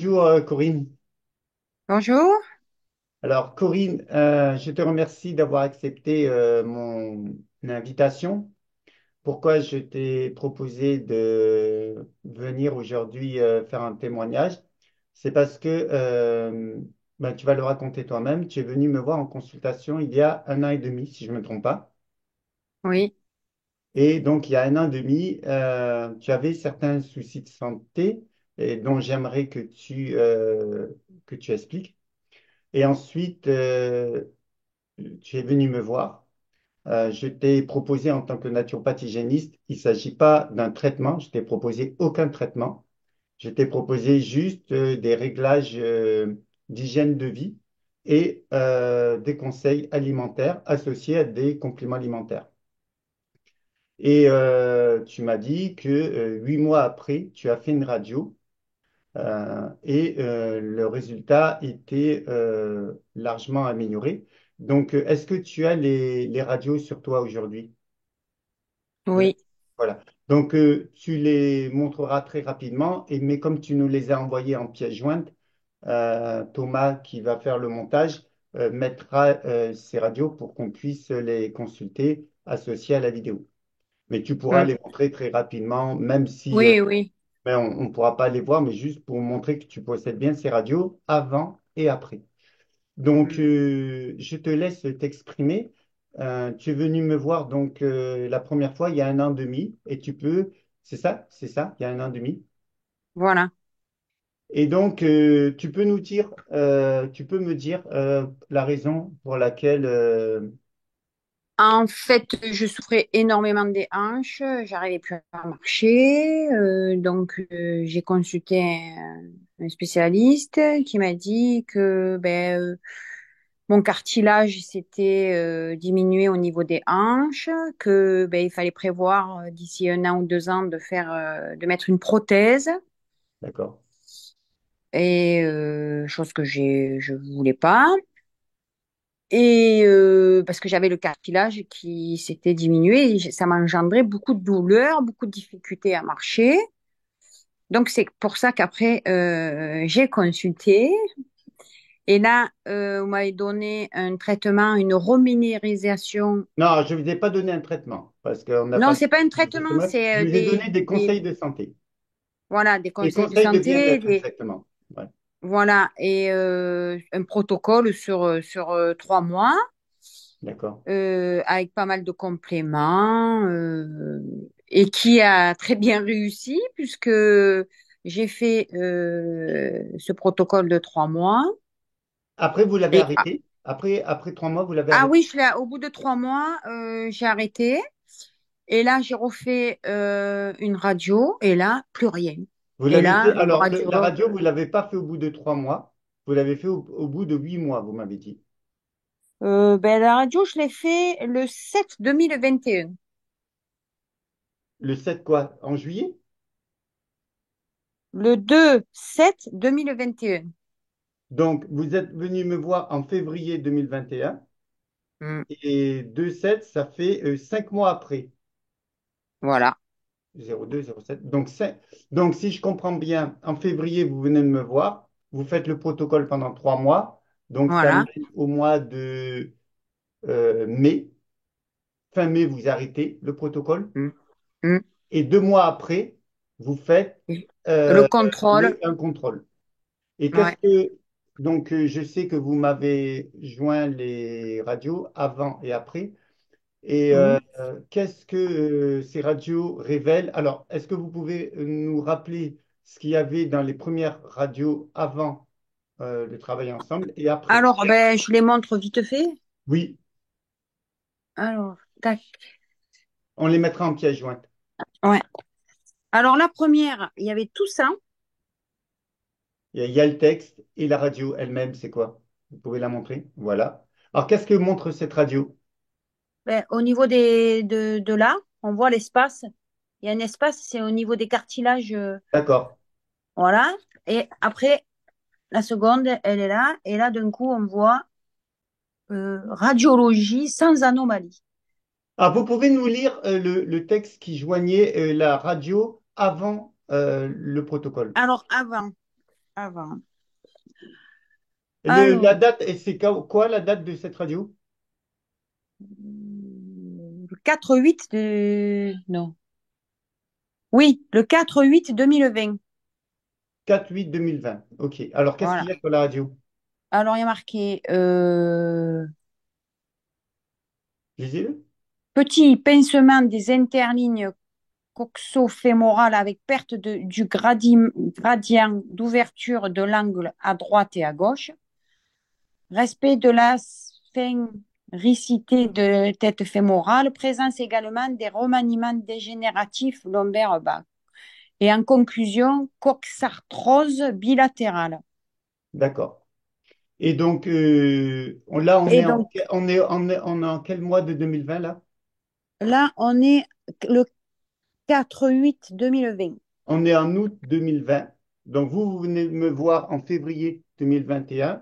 Bonjour Corinne. Bonjour. Alors Corinne, je te remercie d'avoir accepté mon invitation. Pourquoi je t'ai proposé de venir aujourd'hui faire un témoignage? C'est parce que tu vas le raconter toi-même. Tu es venu me voir en consultation il y a un an et demi, si je ne me trompe pas. Oui, Et donc il y a un an et demi, tu avais certains soucis de santé et dont j'aimerais que tu expliques. Et ensuite, tu es venu me voir. Je t'ai proposé en tant que naturopathe hygiéniste, il ne s'agit pas d'un traitement, je t'ai proposé aucun traitement. Je t'ai proposé juste des réglages d'hygiène de vie et des conseils alimentaires associés à des compléments alimentaires. Et tu m'as dit que 8 mois après, tu as fait une radio et le résultat était largement amélioré. Donc, est-ce que tu as les radios sur toi aujourd'hui? Là, oui. voilà. Donc, tu les montreras très rapidement, mais comme tu nous les as envoyés en pièces jointes, Thomas, qui va faire le montage, mettra ces radios pour qu'on puisse les consulter associées à la vidéo. Mais tu pourras Mm. les montrer très rapidement, même si Oui, oui. on ne pourra pas les voir, mais juste pour montrer que tu possèdes bien ces radios avant et après. Donc, Mm. je te laisse t'exprimer. Tu es venu me voir donc la première fois il y a un an et demi, et c'est ça, il y a un an et demi. Voilà. Et donc, tu peux me dire la raison pour laquelle, En fait, je souffrais énormément des hanches, j'arrivais plus à marcher, donc j'ai consulté un spécialiste qui m'a dit que mon cartilage s'était diminué au niveau des hanches, que il fallait prévoir d'ici 1 an ou 2 ans de mettre une prothèse. d'accord, Et chose que je voulais pas. Et parce que j'avais le cartilage qui s'était diminué, et ça m'engendrait beaucoup de douleurs, beaucoup de difficultés à marcher. Donc c'est pour ça qu'après j'ai consulté et là on m'avait donné un traitement, une reminéralisation. non, je ne vous ai pas donné un traitement parce qu'on n'a pas Non, le c'est pas un temps de traitement, traitement. c'est Je vous ai donné des conseils de santé, voilà, des des conseils de conseils de santé, bien-être exactement. Ouais, voilà, et un protocole sur 3 mois. d'accord. Avec pas mal de compléments et qui a très bien réussi puisque j'ai fait ce protocole de 3 mois. Après, vous l'avez Et arrêté. Après 3 mois, vous l'avez ah arrêté. oui, au bout de 3 mois, j'ai arrêté. Et là, j'ai refait une radio et là, plus rien. Vous Et l'avez fait. là, le Alors, la radiologue, radio, vous ne l'avez pas fait au bout de 3 mois. Vous l'avez fait au bout de 8 mois, vous m'avez dit. la radio, je l'ai fait le 7 2021. Le 7 quoi? En juillet? Le 2/7/2021. Donc, vous êtes venu me voir en février 2021 Mm. et 2-7, ça fait 5 mois après. Voilà. 02-07. Donc, si je comprends bien, en février, vous venez de me voir, vous faites le protocole pendant 3 mois. Donc, ça mène Voilà. au mois de mai. Fin mai, vous arrêtez le protocole. Mm. Mm. Et 2 mois après, vous faites Le euh, contrôle, un contrôle. Et qu'est-ce ouais. que... Donc, je sais que vous m'avez joint les radios avant et après. Et Mhm. qu'est-ce que ces radios révèlent? Alors, est-ce que vous pouvez nous rappeler ce qu'il y avait dans les premières radios avant de travailler ensemble et après? Alors, je les montre vite fait. Oui, Alors, tac. on les mettra en pièce jointe. Ouais. Alors, la première, il y avait tout ça. Il y a le texte et la radio elle-même, c'est quoi? Vous pouvez la montrer? Voilà. Alors, qu'est-ce que montre cette radio? Au niveau de là, on voit l'espace. Il y a un espace, c'est au niveau des cartilages. D'accord. Voilà. Et après, la seconde, elle est là. Et là, d'un coup, on voit radiologie sans anomalie. Ah, vous pouvez nous lire le texte qui joignait la radio avant le protocole. Alors, avant. avant. La Alors, date, et c'est quoi la date de cette radio? le 4-8 de... Non. Oui, le 4-8 2020. 4-8-2020. OK. Alors, qu'est-ce qu'il Voilà. y a sur la radio? Alors, il y a marqué Lisez-le. petit pincement des interlignes coxo-fémorales avec perte du gradient d'ouverture de l'angle à droite et à gauche. Respect de la sphénicité de tête fémorale. Présence également des remaniements dégénératifs lombaires bas. Et en conclusion, coxarthrose bilatérale. D'accord. Et donc, là, Et donc, on est en quel mois de 2020, là? là, on est le 4-8 2020. On est en août 2020. Donc, vous venez de me voir en février 2021,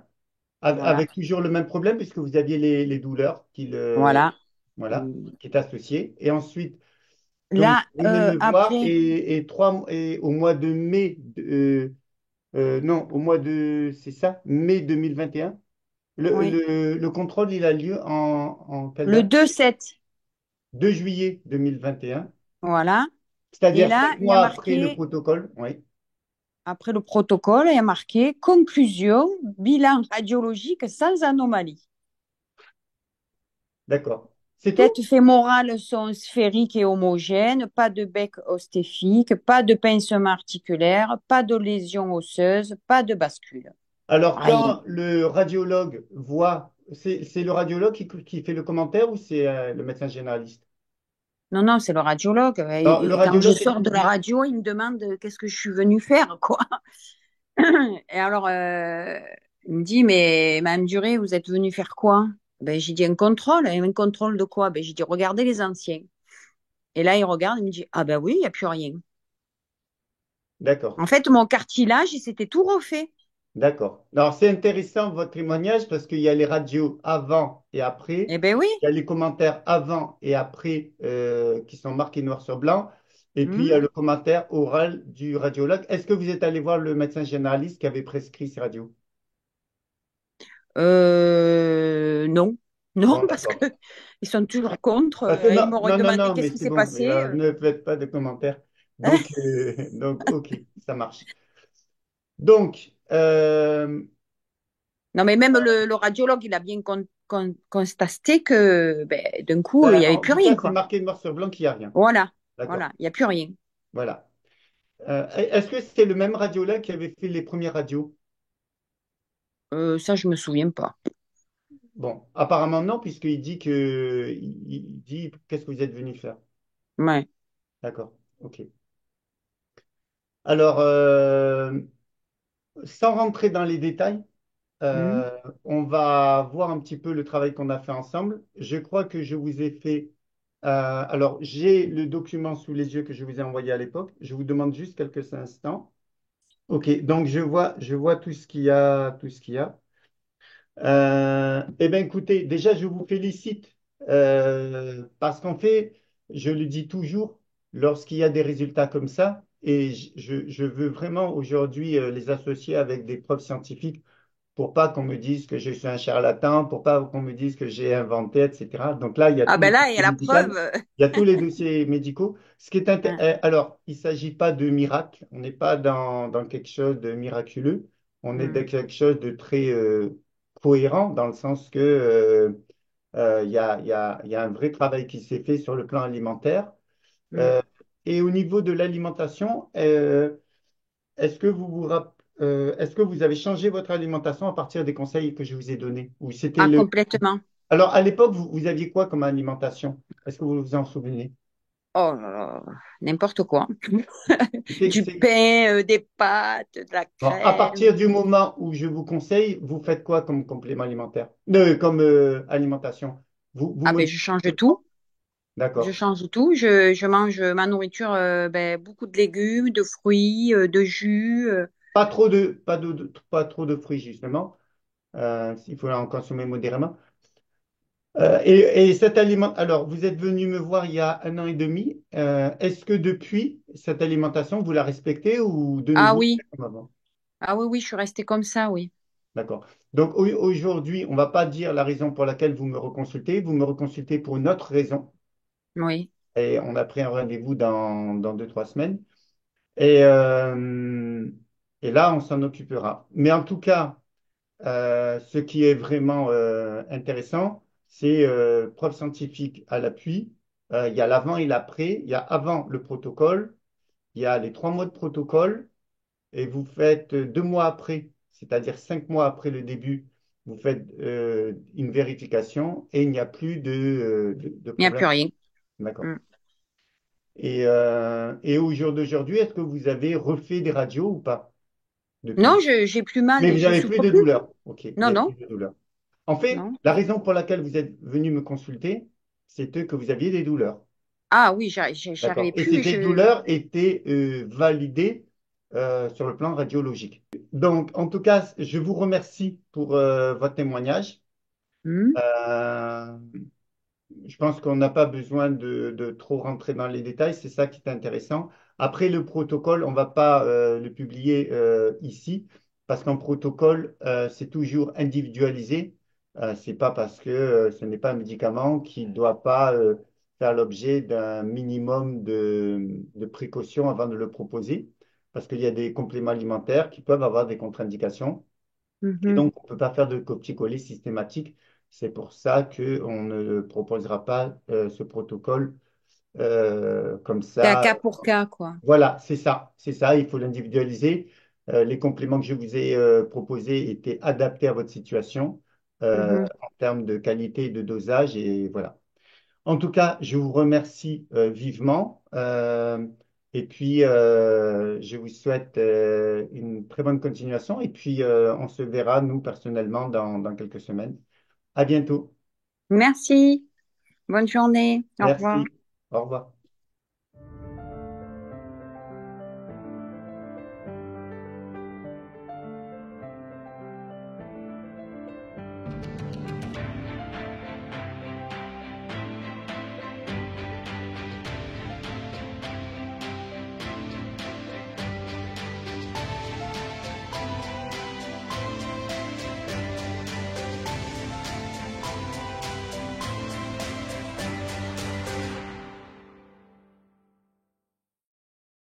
Voilà. avec toujours le même problème, puisque vous aviez les douleurs Voilà. voilà, qui est associé. Et ensuite, donc, Là, vous venez me voir après, et au mois de mai, non, au mois de, c'est ça, mai 2021, oui, le contrôle, il a lieu en quelle le date? 2-7. 2 juillet 2021, Voilà. Et c'est-à-dire là, 5 il y a mois après le marqué, protocole. Oui, après le protocole, il y a marqué conclusion, bilan radiologique sans anomalie. d'accord. C'est tout? Têtes fémorales sont sphériques et homogènes, pas de bec ostéfique, pas de pincement articulaire, pas de lésion osseuse, pas de bascule. Alors, Rien. quand le radiologue voit, c'est le radiologue qui fait le commentaire ou c'est le médecin généraliste? Non, non, c'est le radiologue. Alors, le Et quand je radiologue, qu'est-ce sors qu'il de la dit? radio, il me demande qu'est-ce que je suis venue faire, quoi. Et alors, il me dit, mais Madame Duré, vous êtes venue faire quoi? Ben, j'ai dit un contrôle. Et un contrôle de quoi? Ben, j'ai dit, regardez les anciens. Et là, il regarde, il me dit, ah ben oui, il n'y a plus rien. D'accord. En fait, mon cartilage, il s'était tout refait. D'accord. Alors, c'est intéressant votre témoignage parce qu'il y a les radios avant et après. Eh ben oui. Il y a les commentaires avant et après qui sont marqués noir sur blanc. Et puis, il y a Hmm. le commentaire oral du radiologue. Est-ce que vous êtes allé voir le médecin généraliste qui avait prescrit ces radios? Non. Non, Bon, parce que d'accord. ils sont toujours contre. Parce que Ils non, m'auraient non, non, demandé non, qu'est-ce mais qui c'est s'est bon. passé. Ne faites pas de commentaires. Donc, ok, ça marche. Donc, Non, mais même le radiologue, il a bien constaté que ben, d'un coup, il ben, n'y avait en plus tout rien, cas, c'est quoi. marqué noir sur blanc qu'il n'y a rien. Voilà. D'accord. Voilà. Il n'y a plus rien. Voilà. Est-ce que c'était le même radiologue qui avait fait les premières radios? Ça, je me souviens pas. Bon, apparemment non, puisqu'il dit il dit qu'est-ce que vous êtes venu faire? Ouais. D'accord, ok. Alors, sans rentrer dans les détails, Hmm. euh, on va voir un petit peu le travail qu'on a fait ensemble. Je crois que je vous ai fait. Alors, j'ai le document sous les yeux que je vous ai envoyé à l'époque. Je vous demande juste quelques instants. Ok, donc je vois tout ce qu'il y a, tout ce qu'il y a. Eh bien, écoutez, déjà, je vous félicite parce qu'en fait, je le dis toujours, lorsqu'il y a des résultats comme ça, et je veux vraiment aujourd'hui les associer avec des preuves scientifiques pour pas qu'on me dise que je suis un charlatan, pour pas qu'on me dise que j'ai inventé, etc. Donc là, il y a Ah tous les ben là, il y a dossiers la médicaux. preuve. Il y a tous les dossiers médicaux. Hein. Alors, il ne s'agit pas de miracle. On n'est pas dans quelque chose de miraculeux. On est dans Hmm. quelque chose de très cohérent dans le sens que il y a un vrai travail qui s'est fait sur le plan alimentaire. Hmm. Euh, et au niveau de l'alimentation, est-ce que vous avez changé votre alimentation à partir des conseils que je vous ai donnés? Ou c'était Ah, le... complètement. Alors, à l'époque, vous aviez quoi comme alimentation? Est-ce que vous vous en souvenez? Oh là là, n'importe quoi. C'est- Du c'est- pain, des pâtes, de la Bon, à crème. partir du moment où je vous conseille, vous faites quoi comme complément alimentaire? Comme alimentation? Vous Ah ben, je modifiez change complètement? tout. Je D'accord. change tout. Je mange ma nourriture, ben, beaucoup de légumes, de fruits, de jus. Pas trop de fruits, justement. Il faut en consommer modérément. Et cet aliment, alors vous êtes venu me voir il y a un an et demi. Est-ce que depuis cette alimentation, vous la respectez ou de Ah nouveau oui, c'est comme avant? Ah oui, oui, je suis restée comme ça, oui. D'accord. Donc aujourd'hui, on ne va pas dire la raison pour laquelle vous me reconsultez. Vous me reconsultez pour une autre raison. Oui. Et on a pris un rendez-vous dans 2, 3 semaines. Et, euh, et là, on s'en occupera. Mais en tout cas, ce qui est vraiment intéressant, c'est preuve scientifique à l'appui. Il y a l'avant et l'après. Il y a avant le protocole. Il y a les 3 mois de protocole. Et vous faites 2 mois après, c'est-à-dire 5 mois après le début, vous faites une vérification et il n'y a plus de Il n'y a problème. plus rien. D'accord. Mm. Et au jour d'aujourd'hui, est-ce que vous avez refait des radios ou pas Non, depuis? j'ai plus mal Mais et vous je n'avez plus souffre de plus. douleur. OK, vous Non, n'avez non, plus de douleur. En fait, non. la raison pour laquelle vous êtes venu me consulter, c'était que vous aviez des douleurs. Ah oui, D'accord. j'arrivais Et plus. ces douleurs étaient validées sur le plan radiologique. Donc, en tout cas, je vous remercie pour votre témoignage. Mm. Euh, je pense qu'on n'a pas besoin de trop rentrer dans les détails, c'est ça qui est intéressant. Après, le protocole, on ne va pas le publier ici, parce qu'un protocole, c'est toujours individualisé. C'est pas parce que ce n'est pas un médicament qui ne doit pas faire l'objet d'un minimum de précautions avant de le proposer, parce qu'il y a des compléments alimentaires qui peuvent avoir des contre-indications. Et Mhm. donc, on ne peut pas faire de copier-coller systématique. C'est pour ça qu'on ne proposera pas ce protocole comme C'est à ça. cas pour cas, quoi. Voilà, c'est ça. C'est ça, il faut l'individualiser. Les compléments que je vous ai proposés étaient adaptés à votre situation Mhm. en termes de qualité et de dosage. Et voilà. En tout cas, je vous remercie vivement. Et puis, je vous souhaite une très bonne continuation. Et puis, on se verra, nous, personnellement, dans quelques semaines. À bientôt. Merci. Bonne journée. Au revoir. Merci. Au revoir.